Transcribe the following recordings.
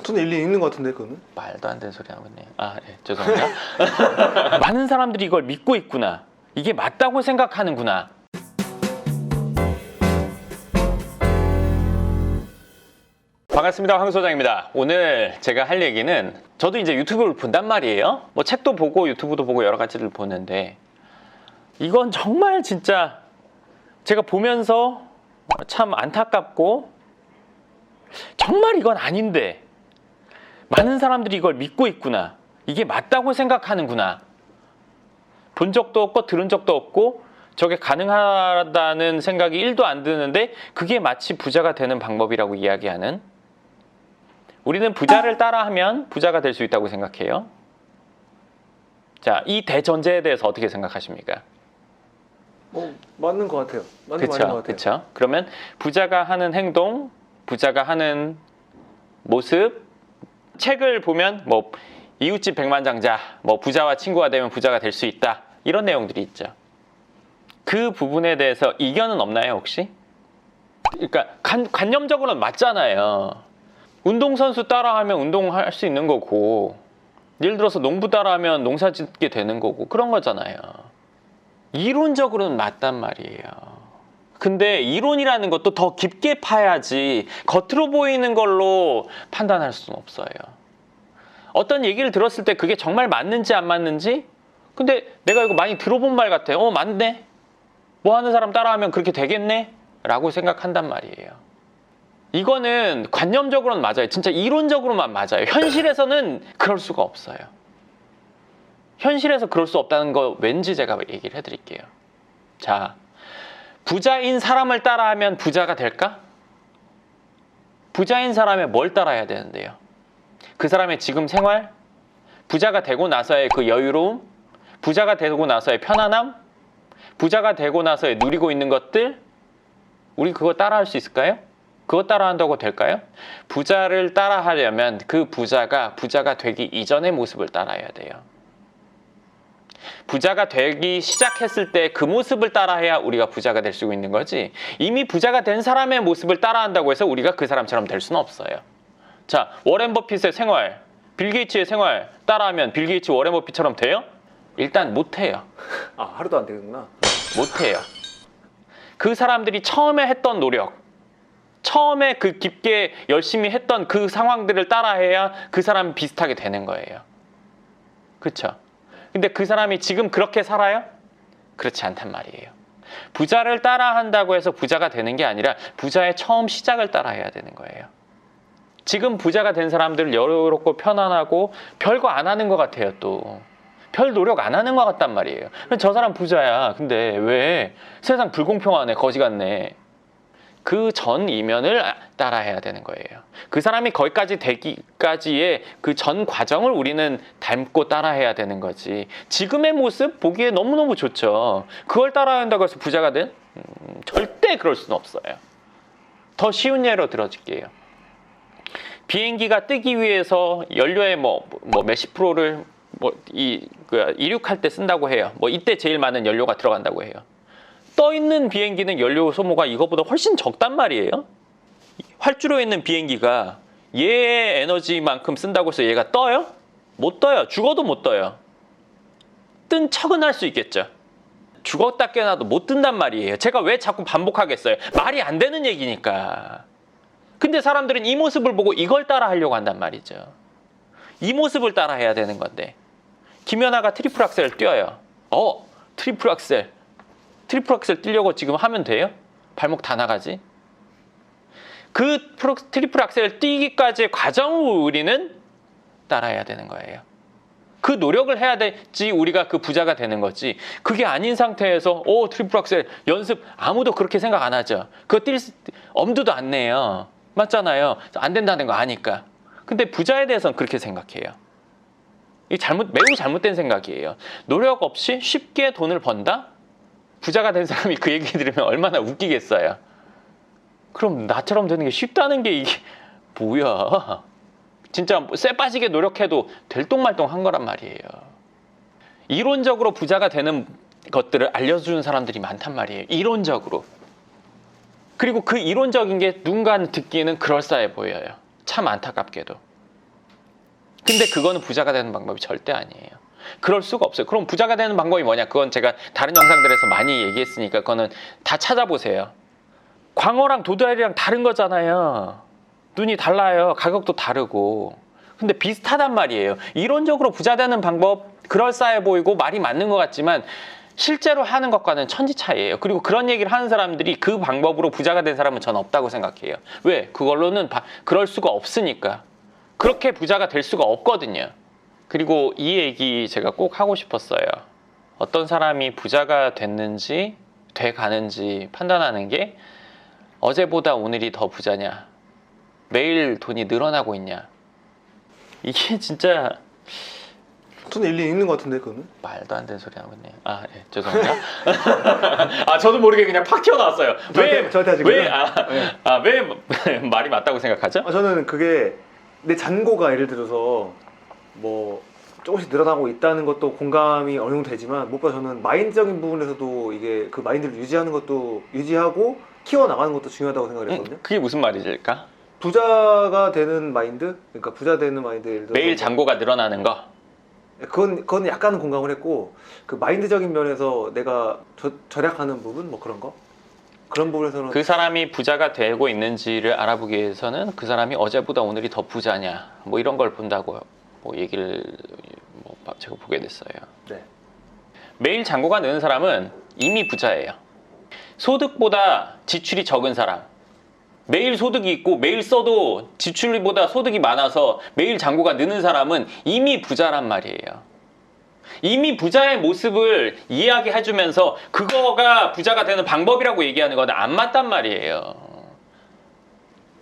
저는 일리 있는 것 같은데 그거는. 말도 안 되는 소리 하고 있네요. 네, 죄송합니다. 많은 사람들이 이걸 믿고 있구나. 이게 맞다고 생각하는구나. 반갑습니다. 황 소장입니다. 오늘 제가 할 얘기는 저도 이제 유튜브를 본단 말이에요. 뭐 책도 보고 유튜브도 보고 여러 가지를 보는데 이건 정말 진짜 제가 보면서 참 안타깝고 정말 이건 아닌데 많은 사람들이 이걸 믿고 있구나. 이게 맞다고 생각하는구나. 본 적도 없고 들은 적도 없고 저게 가능하다는 생각이 1도 안 드는데 그게 마치 부자가 되는 방법이라고 이야기하는, 우리는 부자를 따라하면 부자가 될 수 있다고 생각해요. 자, 이 대전제에 대해서 어떻게 생각하십니까? 맞는 것 같아요. 맞는 말인 것 같아요. 그렇죠. 그러면 부자가 하는 행동, 부자가 하는 모습, 책을 보면 뭐 이웃집 백만장자, 뭐 부자와 친구가 되면 부자가 될 수 있다, 이런 내용들이 있죠. 그 부분에 대해서 이견은 없나요 혹시? 그러니까 관념적으로는 맞잖아요. 운동선수 따라하면 운동할 수 있는 거고, 예를 들어서 농부 따라하면 농사 짓게 되는 거고, 그런 거잖아요. 이론적으로는 맞단 말이에요. 근데 이론이라는 것도 더 깊게 파야지 겉으로 보이는 걸로 판단할 수는 없어요. 어떤 얘기를 들었을 때 그게 정말 맞는지 안 맞는지, 근데 내가 이거 많이 들어본 말 같아. 맞네? 뭐 하는 사람 따라하면 그렇게 되겠네? 라고 생각한단 말이에요. 이거는 관념적으로는 맞아요. 진짜 이론적으로만 맞아요. 현실에서는 그럴 수가 없어요. 현실에서 그럴 수 없다는 거 왠지 제가 얘기를 해드릴게요. 자, 부자인 사람을 따라하면 부자가 될까? 부자인 사람의 뭘 따라해야 되는데요? 그 사람의 지금 생활? 부자가 되고 나서의 그 여유로움? 부자가 되고 나서의 편안함? 부자가 되고 나서의 누리고 있는 것들? 우리 그거 따라할 수 있을까요? 그거 따라한다고 될까요? 부자를 따라하려면 그 부자가 되기 이전의 모습을 따라해야 돼요. 부자가 되기 시작했을 때 그 모습을 따라해야 우리가 부자가 될 수 있는 거지, 이미 부자가 된 사람의 모습을 따라한다고 해서 우리가 그 사람처럼 될 수는 없어요. 자, 워렌 버핏의 생활, 빌 게이츠의 생활 따라하면 빌 게이츠, 워렌 버핏처럼 돼요? 일단 못해요. 하루도 안 되는구나. 못해요. 그 사람들이 처음에 했던 노력, 처음에 그 깊게 열심히 했던 그 상황들을 따라해야 그 사람 비슷하게 되는 거예요. 그렇죠? 근데 그 사람이 지금 그렇게 살아요? 그렇지 않단 말이에요. 부자를 따라한다고 해서 부자가 되는 게 아니라 부자의 처음 시작을 따라해야 되는 거예요. 지금 부자가 된 사람들은 여유롭고 편안하고 별거 안 하는 것 같아요. 또 별 노력 안 하는 것 같단 말이에요. 저 사람 부자야. 근데 왜 세상 불공평하네, 거지 같네. 그 전 이면을 따라해야 되는 거예요. 그 사람이 거기까지 되기까지의 그 전 과정을 우리는 닮고 따라해야 되는 거지, 지금의 모습 보기에 너무너무 좋죠. 그걸 따라야 한다고 해서 부자가 된? 절대 그럴 수는 없어요. 더 쉬운 예로 들어줄게요. 비행기가 뜨기 위해서 연료의 몇십 프로를 이륙할 때 쓴다고 해요. 이때 제일 많은 연료가 들어간다고 해요. 떠 있는 비행기는 연료 소모가 이거보다 훨씬 적단 말이에요. 활주로에 있는 비행기가 얘의 에너지만큼 쓴다고 해서 얘가 떠요? 못 떠요. 죽어도 못 떠요. 뜬 척은 할 수 있겠죠. 죽었다 깨어나도 못 뜬단 말이에요. 제가 왜 자꾸 반복하겠어요? 말이 안 되는 얘기니까. 근데 사람들은 이 모습을 보고 이걸 따라 하려고 한단 말이죠. 이 모습을 따라 해야 되는 건데, 김연아가 트리플 악셀을 뛰어요. 트리플 악셀 뛰려고 지금 하면 돼요? 발목 다 나가지. 그 트리플 악셀을 뛰기까지의 과정을 우리는 따라해야 되는 거예요. 그 노력을 해야 되지 우리가 그 부자가 되는 거지, 그게 아닌 상태에서 트리플 악셀 연습, 아무도 그렇게 생각 안 하죠. 그거 엄두도 안 내요. 맞잖아요. 안 된다는 거 아니까. 근데 부자에 대해서는 그렇게 생각해요. 이 매우 잘못된 생각이에요. 노력 없이 쉽게 돈을 번다? 부자가 된 사람이 그 얘기 들으면 얼마나 웃기겠어요. 그럼 나처럼 되는 게 쉽다는 게 이게 뭐야. 진짜 쇠 빠지게 노력해도 들똥말똥한 거란 말이에요. 이론적으로 부자가 되는 것들을 알려주는 사람들이 많단 말이에요. 이론적으로. 그리고 그 이론적인 게 누군가 듣기에는 그럴싸해 보여요. 참 안타깝게도. 근데 그거는 부자가 되는 방법이 절대 아니에요. 그럴 수가 없어요. 그럼 부자가 되는 방법이 뭐냐? 그건 제가 다른 영상들에서 많이 얘기했으니까 그거는 다 찾아보세요. 광어랑 도다리랑 다른 거잖아요. 눈이 달라요. 가격도 다르고. 근데 비슷하단 말이에요. 이론적으로 부자 되는 방법 그럴싸해 보이고 말이 맞는 것 같지만 실제로 하는 것과는 천지 차이예요. 그리고 그런 얘기를 하는 사람들이 그 방법으로 부자가 된 사람은 전 없다고 생각해요. 왜? 그걸로는 그럴 수가 없으니까. 그렇게 부자가 될 수가 없거든요. 그리고 이 얘기 제가 꼭 하고 싶었어요. 어떤 사람이 부자가 됐는지 돼가는지 판단하는 게 어제보다 오늘이 더 부자냐, 매일 돈이 늘어나고 있냐. 이게 진짜 저는 일리 있는 것 같은데 그거는. 말도 안 되는 소리 하고 있네요. 네, 죄송합니다. 저도 모르게 그냥 팍 튀어나왔어요. 저한테 하시고요. 왜 말이 맞다고 생각하죠? 저는 그게 내 잔고가 예를 들어서 뭐 조금씩 늘어나고 있다는 것도 공감이 어느 정도 되지만 무엇보다 저는 마인드적인 부분에서도 이게 그 마인드를 유지하는 것도 유지하고 키워나가는 것도 중요하다고 생각을 했거든요. 그게 무슨 말이실까? 부자가 되는 마인드? 그러니까 부자 되는 마인드 예를 들어서 매일 잔고가 늘어나는 거? 그건 약간은 공감을 했고 그 마인드적인 면에서 내가 절약하는 부분 뭐 그런 거? 그런 부분에서는 그 사람이 부자가 되고 있는지를 알아보기 위해서는 그 사람이 어제보다 오늘이 더 부자냐 뭐 이런 걸 본다고 뭐 얘기를 제가 보게 됐어요. 네. 매일 잔고가 느는 사람은 이미 부자예요. 소득보다 지출이 적은 사람, 매일 소득이 있고 매일 써도 지출보다 소득이 많아서 매일 잔고가 느는 사람은 이미 부자란 말이에요. 이미 부자의 모습을 이야기해주면서 그거가 부자가 되는 방법이라고 얘기하는 건 안 맞단 말이에요.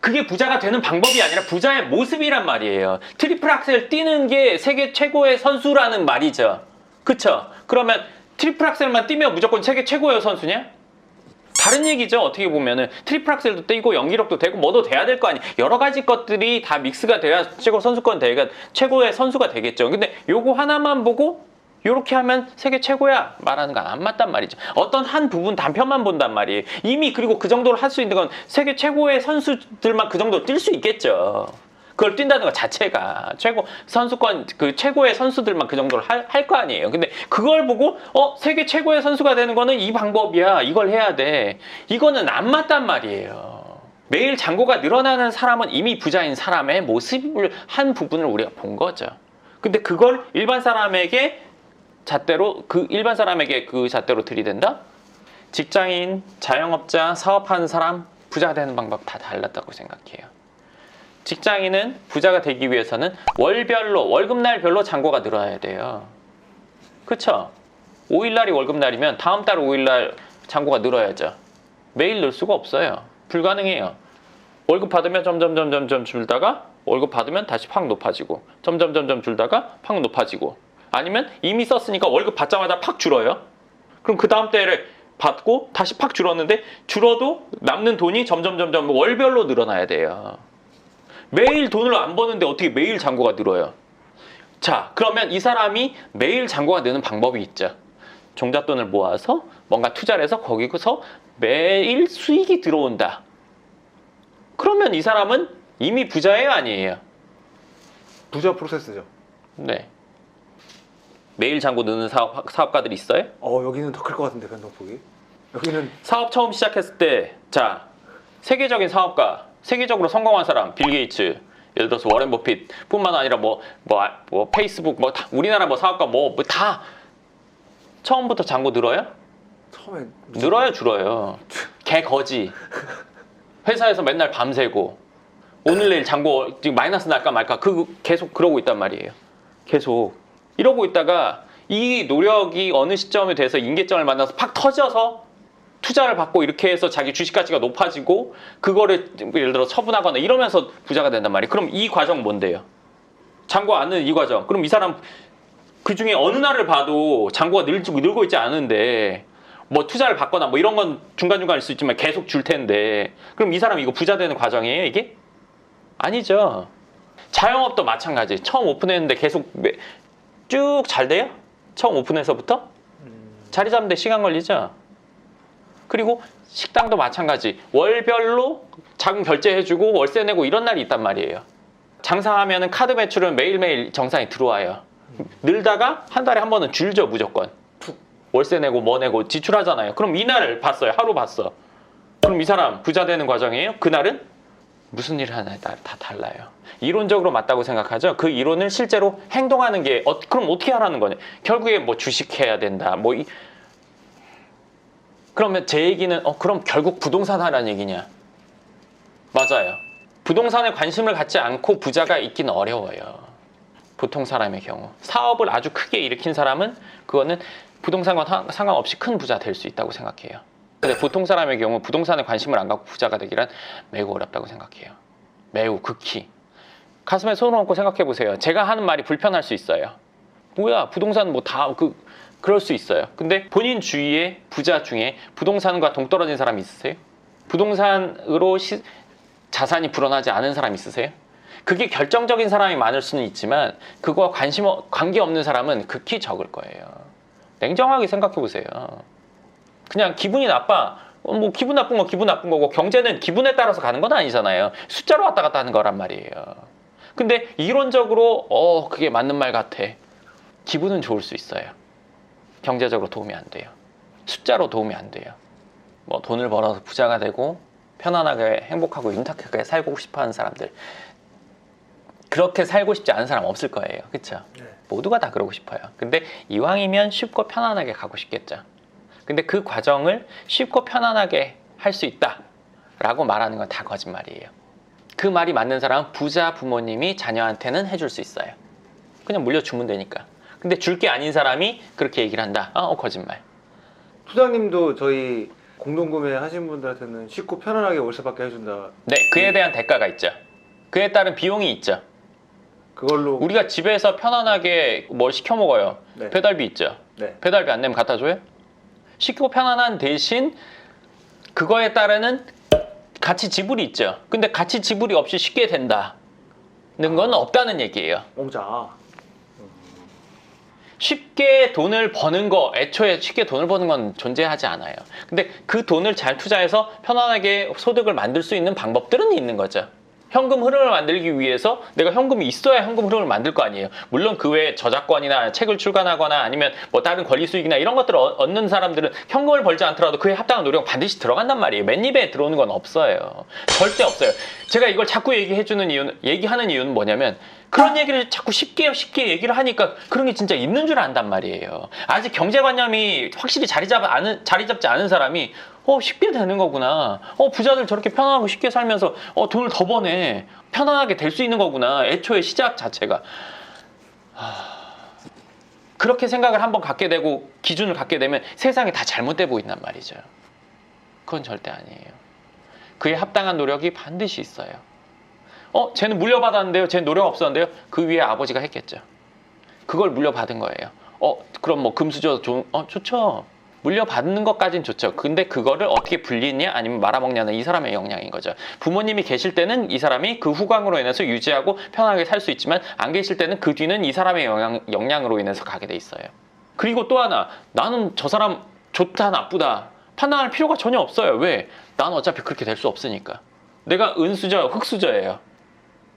그게 부자가 되는 방법이 아니라 부자의 모습이란 말이에요. 트리플 악셀 뛰는 게 세계 최고의 선수라는 말이죠. 그쵸? 그러면 트리플 악셀만 뛰면 무조건 세계 최고의 선수냐? 다른 얘기죠. 어떻게 보면은 트리플 악셀도 뛰고 연기력도 되고 뭐도 돼야 될 거 아니에요. 여러 가지 것들이 다 믹스가 돼야 최고 선수권 대회가 최고의 선수가 되겠죠. 근데 요거 하나만 보고 요렇게 하면 세계 최고야 말하는 건 안 맞단 말이죠. 어떤 한 부분 단편만 본단 말이에요. 이미 그리고 그 정도로 할 수 있는 건 세계 최고의 선수들만 그 정도로 뛸 수 있겠죠. 그걸 뛴다는 것 자체가 최고 선수권 그 최고의 선수들만 그 정도로 할 거 아니에요. 근데 그걸 보고 세계 최고의 선수가 되는 거는 이 방법이야. 이걸 해야 돼. 이거는 안 맞단 말이에요. 매일 잔고가 늘어나는 사람은 이미 부자인 사람의 모습을 한 부분을 우리가 본 거죠. 근데 그걸 일반 사람에게 그 잣대로 들이댄다? 직장인, 자영업자, 사업하는 사람 부자가 되는 방법 다 달랐다고 생각해요. 직장인은 부자가 되기 위해서는 월별로 월급날별로 잔고가 늘어나야 돼요. 그쵸? 5일날이 월급날이면 다음 달 5일날 잔고가 늘어야죠. 매일 늘 수가 없어요. 불가능해요. 월급 받으면 점점 줄다가 월급 받으면 다시 팍 높아지고 점점 줄다가 팍 높아지고 아니면 이미 썼으니까 월급 받자마자 팍 줄어요. 그럼 그 다음 달에 받고 다시 팍 줄었는데 줄어도 남는 돈이 점점 월별로 늘어나야 돼요. 매일 돈을 안 버는데 어떻게 매일 잔고가 늘어요? 자, 그러면 이 사람이 매일 잔고가 느는 방법이 있죠. 종잣돈을 모아서 뭔가 투자를 해서 거기서 매일 수익이 들어온다. 그러면 이 사람은 이미 부자예요, 아니에요? 부자 프로세스죠. 네. 매일 잔고 느는 사업가들이 있어요? 여기는 더 클 것 같은데 변동폭이. 여기는 사업 처음 시작했을 때, 자, 세계적인 사업가, 세계적으로 성공한 사람, 빌 게이츠, 예를 들어서 워렌 버핏뿐만 아니라 페이스북, 우리나라 사업가 다 처음부터 잔고 늘어요? 처음에 늘어요, 줄어요? 개 거지. 회사에서 맨날 밤새고 오늘 내일 잔고 지금 마이너스 날까 말까 계속 그러고 있단 말이에요. 계속 이러고 있다가 이 노력이 어느 시점에 돼서 임계점을 만나서 팍 터져서 투자를 받고 이렇게 해서 자기 주식 가치가 높아지고 그거를 예를 들어 처분하거나 이러면서 부자가 된단 말이에요. 그럼 이 과정 뭔데요? 잔고 안 느는 이 과정. 그럼 이 사람 그 중에 어느 날을 봐도 잔고가 늘고 있지 않은데 투자를 받거나 이런 건 중간중간일 수 있지만 계속 줄 텐데 그럼 이 사람 이거 부자 되는 과정이에요, 이게? 아니죠. 자영업도 마찬가지. 처음 오픈했는데 계속 쭉 잘 돼요? 처음 오픈해서부터? 자리 잡는데 시간 걸리죠? 그리고 식당도 마찬가지. 월별로 자금 결제해주고 월세 내고 이런 날이 있단 말이에요. 장사하면은 카드 매출은 매일매일 정상이 들어와요. 늘다가 한 달에 한 번은 줄죠, 무조건. 월세 내고 뭐 내고 지출하잖아요. 그럼 이날을 봤어요. 하루 봤어. 그럼 이 사람 부자 되는 과정이에요? 그날은? 무슨 일을 하냐에 따라 다 달라요. 이론적으로 맞다고 생각하죠. 그 이론을 실제로 행동하는 게 그럼 어떻게 하라는 거냐? 결국에 뭐 주식해야 된다. 그러면 제 얘기는 그럼 결국 부동산 하라는 얘기냐? 맞아요. 부동산에 관심을 갖지 않고 부자가 있기는 어려워요. 보통 사람의 경우. 사업을 아주 크게 일으킨 사람은 그거는 부동산과 상관없이 큰 부자 될 수 있다고 생각해요. 근데 보통 사람의 경우 부동산에 관심을 안 갖고 부자가 되기란 매우 어렵다고 생각해요. 매우 극히. 가슴에 손을 얹고 생각해 보세요. 제가 하는 말이 불편할 수 있어요. 뭐야, 부동산 뭐 다 그럴 수 있어요. 근데 본인 주위에 부자 중에 부동산과 동떨어진 사람이 있으세요? 부동산으로 자산이 불어나지 않은 사람 있으세요? 그게 결정적인 사람이 많을 수는 있지만 그거와 관계없는 사람은 극히 적을 거예요. 냉정하게 생각해 보세요. 그냥 기분이 나빠. 뭐 기분 나쁜 건 기분 나쁜 거고 경제는 기분에 따라서 가는 건 아니잖아요. 숫자로 왔다 갔다 하는 거란 말이에요. 근데 이론적으로 그게 맞는 말 같아. 기분은 좋을 수 있어요. 경제적으로 도움이 안 돼요. 숫자로 도움이 안 돼요. 뭐 돈을 벌어서 부자가 되고 편안하게 행복하고 윤택하게 살고 싶어하는 사람들, 그렇게 살고 싶지 않은 사람 없을 거예요. 그렇죠? 네. 모두가 다 그러고 싶어요. 근데 이왕이면 쉽고 편안하게 가고 싶겠죠. 근데 그 과정을 쉽고 편안하게 할 수 있다 라고 말하는 건 다 거짓말이에요. 그 말이 맞는 사람은 부자 부모님이 자녀한테는 해줄 수 있어요. 그냥 물려주면 되니까. 근데 줄 게 아닌 사람이 그렇게 얘기를 한다. 거짓말. 소장님도 저희 공동구매 하신 분들한테는 쉽고 편안하게 월세받게 해준다. 네, 그에 대한 대가가 있죠. 그에 따른 비용이 있죠. 그걸로 우리가 집에서 편안하게 뭘 시켜 먹어요. 네. 배달비 있죠. 네. 배달비 안 내면 갖다 줘요? 쉽고 편안한 대신 그거에 따르는 가치 지불이 있죠. 근데 가치 지불이 없이 쉽게 된다는 건 없다는 얘기예요. 공짜. 쉽게 돈을 버는 거, 애초에 쉽게 돈을 버는 건 존재하지 않아요. 근데 그 돈을 잘 투자해서 편안하게 소득을 만들 수 있는 방법들은 있는 거죠. 현금 흐름을 만들기 위해서 내가 현금이 있어야 현금 흐름을 만들 거 아니에요. 물론 그 외에 저작권이나 책을 출간하거나 아니면 뭐 다른 권리 수익이나 이런 것들을 얻는 사람들은 현금을 벌지 않더라도 그에 합당한 노력은 반드시 들어간단 말이에요. 맨입에 들어오는 건 없어요. 절대 없어요. 제가 이걸 자꾸 얘기하는 이유는 뭐냐면 그런 얘기를 자꾸 쉽게 얘기를 하니까 그런 게 진짜 있는 줄 안단 말이에요. 아직 경제관념이 확실히 자리 잡지 않은 사람이 쉽게 되는 거구나. 부자들 저렇게 편안하고 쉽게 살면서 돈을 더 버네. 편안하게 될 수 있는 거구나. 애초에 시작 자체가. 그렇게 생각을 한번 갖게 되고 기준을 갖게 되면 세상이 다 잘못돼 보인단 말이죠. 그건 절대 아니에요. 그에 합당한 노력이 반드시 있어요. 쟤는 물려받았는데요. 쟤는 노력 없었는데요. 그 위에 아버지가 했겠죠. 그걸 물려받은 거예요. 그럼 뭐 금수저 좋죠. 물려받는 것까지는 좋죠. 근데 그거를 어떻게 불리냐 아니면 말아먹냐는 이 사람의 역량인 거죠. 부모님이 계실 때는 이 사람이 그 후광으로 인해서 유지하고 편하게 살 수 있지만 안 계실 때는 그 뒤는 이 사람의 역량으로 인해서 가게 돼 있어요. 그리고 또 하나, 나는 저 사람 좋다 나쁘다 판단할 필요가 전혀 없어요. 왜? 난 어차피 그렇게 될 수 없으니까. 내가 은수저, 흑수저예요.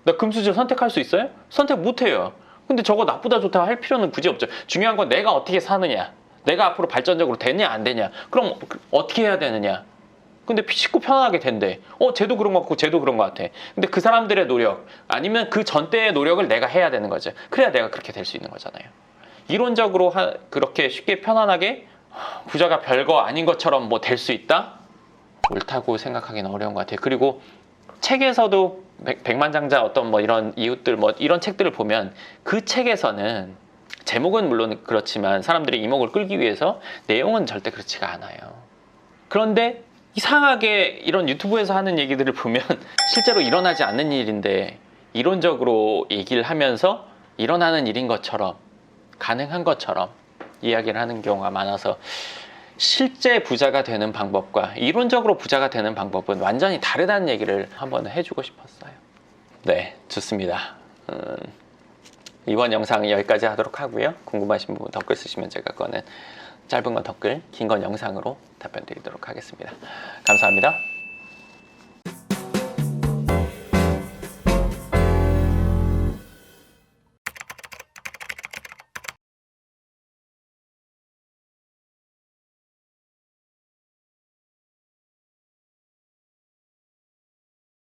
나 금수저 선택할 수 있어요? 선택 못해요. 근데 저거 나쁘다 좋다 할 필요는 굳이 없죠. 중요한 건 내가 어떻게 사느냐, 내가 앞으로 발전적으로 되냐 안 되냐, 그럼 어떻게 해야 되느냐. 근데 쉽고 편안하게 된대. 쟤도 그런 것 같고 쟤도 그런 것 같아. 근데 그 사람들의 노력 아니면 그 전때의 노력을 내가 해야 되는 거죠. 그래야 내가 그렇게 될 수 있는 거잖아요. 이론적으로 그렇게 쉽게 편안하게 부자가 별거 아닌 것처럼 뭐 될 수 있다? 옳다고 생각하기는 어려운 것 같아요. 그리고 책에서도 백만장자 어떤 뭐 이런 이웃들 뭐 이런 책들을 보면 그 책에서는 제목은 물론 그렇지만 사람들이 이목을 끌기 위해서 내용은 절대 그렇지가 않아요. 그런데 이상하게 이런 유튜브에서 하는 얘기들을 보면 실제로 일어나지 않는 일인데 이론적으로 얘기를 하면서 일어나는 일인 것처럼 가능한 것처럼 이야기를 하는 경우가 많아서 실제 부자가 되는 방법과 이론적으로 부자가 되는 방법은 완전히 다르다는 얘기를 한번 해주고 싶었어요. 네, 좋습니다. 이번 영상은 여기까지 하도록 하고요. 궁금하신 부분 댓글 쓰시면 제가 그거는 짧은 건 댓글, 긴 건 영상으로 답변 드리도록 하겠습니다. 감사합니다.